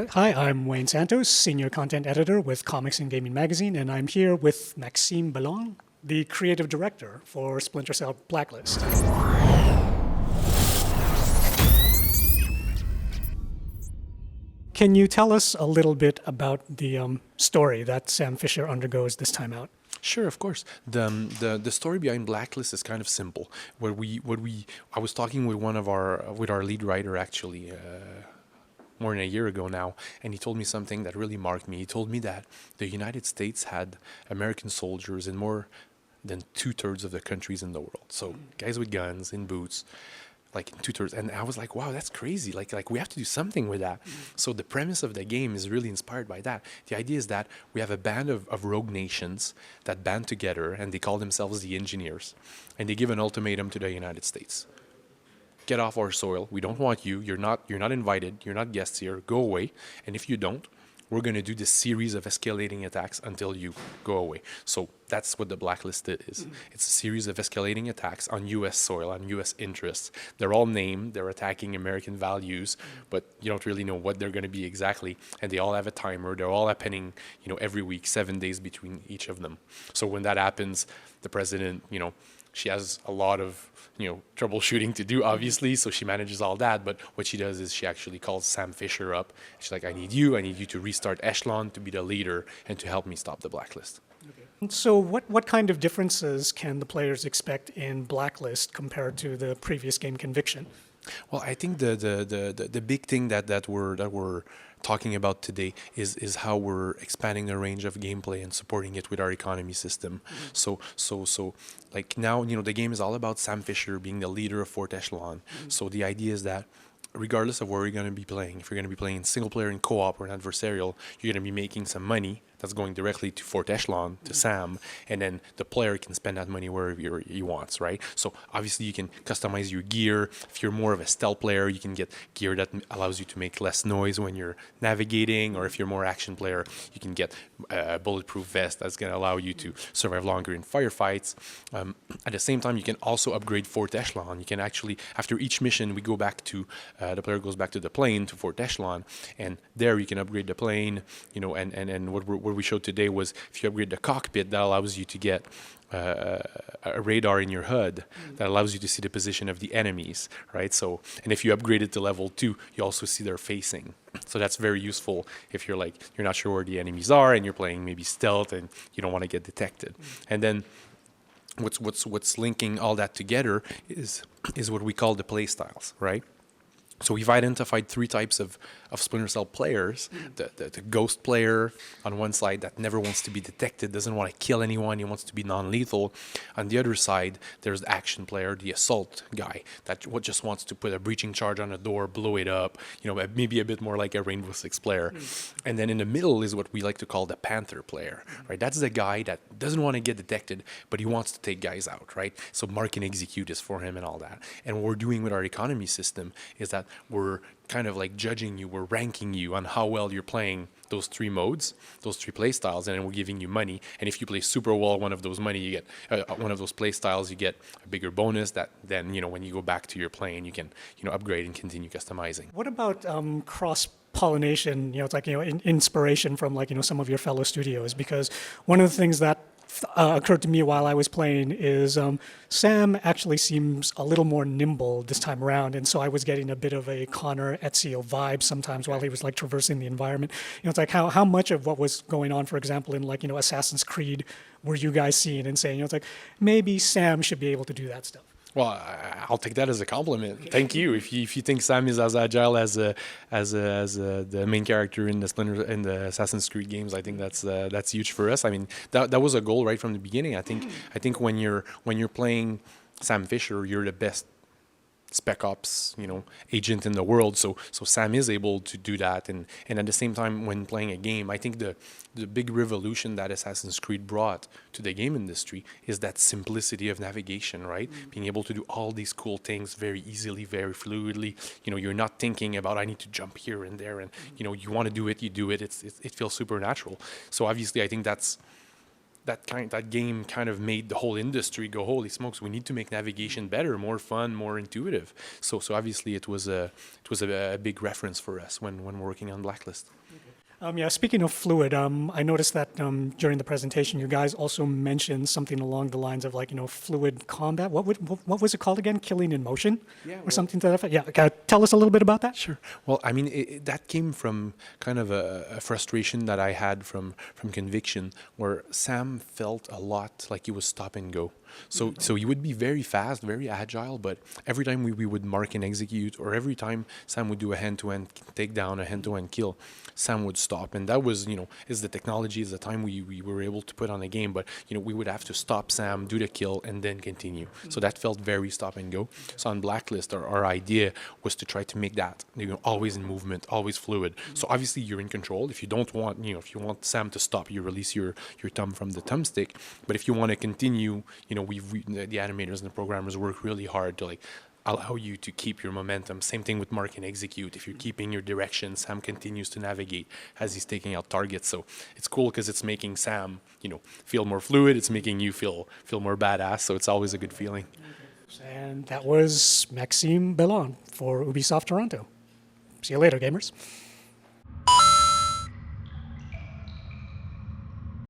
Hi, I'm Wayne Santos, Senior Content Editor with Comics and Gaming Magazine, and I'm here with Maxime Beland, the Creative Director for Splinter Cell Blacklist. Can you tell us a little bit about the story that Sam Fisher undergoes this time out? Sure, of course. The story behind Blacklist is kind of simple. I was talking with our lead writer actually more than a year ago now, and he told me something that really marked me. He told me that the United States had American soldiers in more than 2/3 of the countries in the world. So guys with guns in boots, like in 2/3. And I was like, wow, that's crazy. Like we have to do something with that. So the premise of the game is really inspired by that. The idea is that we have a band of rogue nations that band together, and they call themselves the Engineers, and they give an ultimatum to the United States. Get off our soil. We don't want you. You're not invited. You're not guests here. Go away. And if you don't, we're going to do this series of escalating attacks until you go away. So that's what the Blacklist is. It's a series of escalating attacks on U.S. soil, on U.S. interests. They're all named. They're attacking American values, but you don't really know what they're going to be exactly. And they all have a timer. They're all happening, every week, 7 days between each of them. So when that happens, the president, she has a lot of troubleshooting to do, obviously, so she manages all that. But what she does is she actually calls Sam Fisher up. She's like, I need you to restart Echelon, to be the leader, and to help me stop the Blacklist. Okay. So what kind of differences can the players expect in Blacklist compared to the previous game Conviction? Well, I think the big thing that we're talking about today is how we're expanding the range of gameplay and supporting it with our economy system. So like now, the game is all about Sam Fisher being the leader of Fort Echelon. So the idea is that regardless of where you're going to be playing, if you're going to be playing single player in co-op or an adversarial, you're going to be making some money that's going directly to Fort Echelon, to Sam, and then the player can spend that money wherever he wants, right? So obviously you can customize your gear. If you're more of a stealth player, you can get gear that allows you to make less noise when you're navigating, or if you're more action player, you can get a bulletproof vest that's going to allow you to survive longer in firefights. At the same time, you can also upgrade Fort Echelon. You can actually, after each mission, we go back to, the player goes back to the plane, to Fort Echelon, and there you can upgrade the plane, and what we showed today was if you upgrade the cockpit, that allows you to get a radar in your HUD that allows you to see the position of the enemies, right? So, and if you upgrade it to level 2, you also see their facing. So that's very useful if you're not sure where the enemies are and you're playing maybe stealth and you don't want to get detected. And then what's linking all that together is what we call the play styles, right? So we've identified 3 types of Splinter Cell players. The ghost player on one side that never wants to be detected, doesn't want to kill anyone, he wants to be non-lethal. On the other side, there's the action player, the assault guy, that just wants to put a breaching charge on a door, blow it up, maybe a bit more like a Rainbow Six player. And then in the middle is what we like to call the Panther player, right? That's the guy that doesn't want to get detected, but he wants to take guys out, right? So mark and execute is for him and all that. And what we're doing with our economy system is that we're kind of like judging you, we're ranking you on how well you're playing those 3 modes, those 3 play styles, and then we're giving you money. And if you play super well one of those one of those play styles, you get a bigger bonus that then, when you go back to your plane, you can, upgrade and continue customizing. What about cross-pollination, it's like, inspiration from some of your fellow studios? Because one of the things that occurred to me while I was playing is Sam actually seems a little more nimble this time around, and so I was getting a bit of a Connor Ezio vibe sometimes while he was traversing the environment. It's like how much of what was going on, for example, in Assassin's Creed, were you guys seeing and saying, it's like maybe Sam should be able to do that stuff? Well, I'll take that as a compliment. Thank you. If you think Sam is as agile as the main character in the Assassin's Creed games, I think that's huge for us. I mean, that was a goal right from the beginning. I think when you're playing Sam Fisher, you're the best spec ops, agent in the world. So Sam is able to do that, and at the same time, when playing a game, I think the big revolution that Assassin's Creed brought to the game industry is that simplicity of navigation, right? Being able to do all these cool things very easily, very fluidly. You're not thinking about I need to jump here and there, and you want to do it, you do it. It feels supernatural. So obviously, I think that's that game kind of made the whole industry go, holy smokes, we need to make navigation better, more fun, more intuitive. So obviously it was a big reference for us when working on Blacklist. Yeah, speaking of fluid, I noticed that during the presentation, you guys also mentioned something along the lines of fluid combat. What was it called again? Killing in motion, or something to that effect. Yeah, tell us a little bit about that. Sure. Well, I mean, that came from kind of a frustration that I had from Conviction, where Sam felt a lot like he was stop and go. So he would be very fast, very agile, but every time we would mark and execute, or every time Sam would do a hand-to-hand takedown, a hand-to-hand kill, Sam would stop. And that was, is the technology, is the time we were able to put on a game, but, we would have to stop Sam, do the kill, and then continue. So that felt very stop and go. So on Blacklist, our idea was to try to make that, always in movement, always fluid. So obviously you're in control. If you don't want, if you want Sam to stop, you release your thumb from the thumbstick. But if you want to continue, the animators and the programmers work really hard to allow you to keep your momentum. Same thing with mark and execute. If you're keeping your direction, Sam continues to navigate as he's taking out targets. So it's cool because it's making Sam, feel more fluid. It's making you feel more badass. So it's always a good feeling. And that was Maxime Béland for Ubisoft Toronto. See you later, gamers.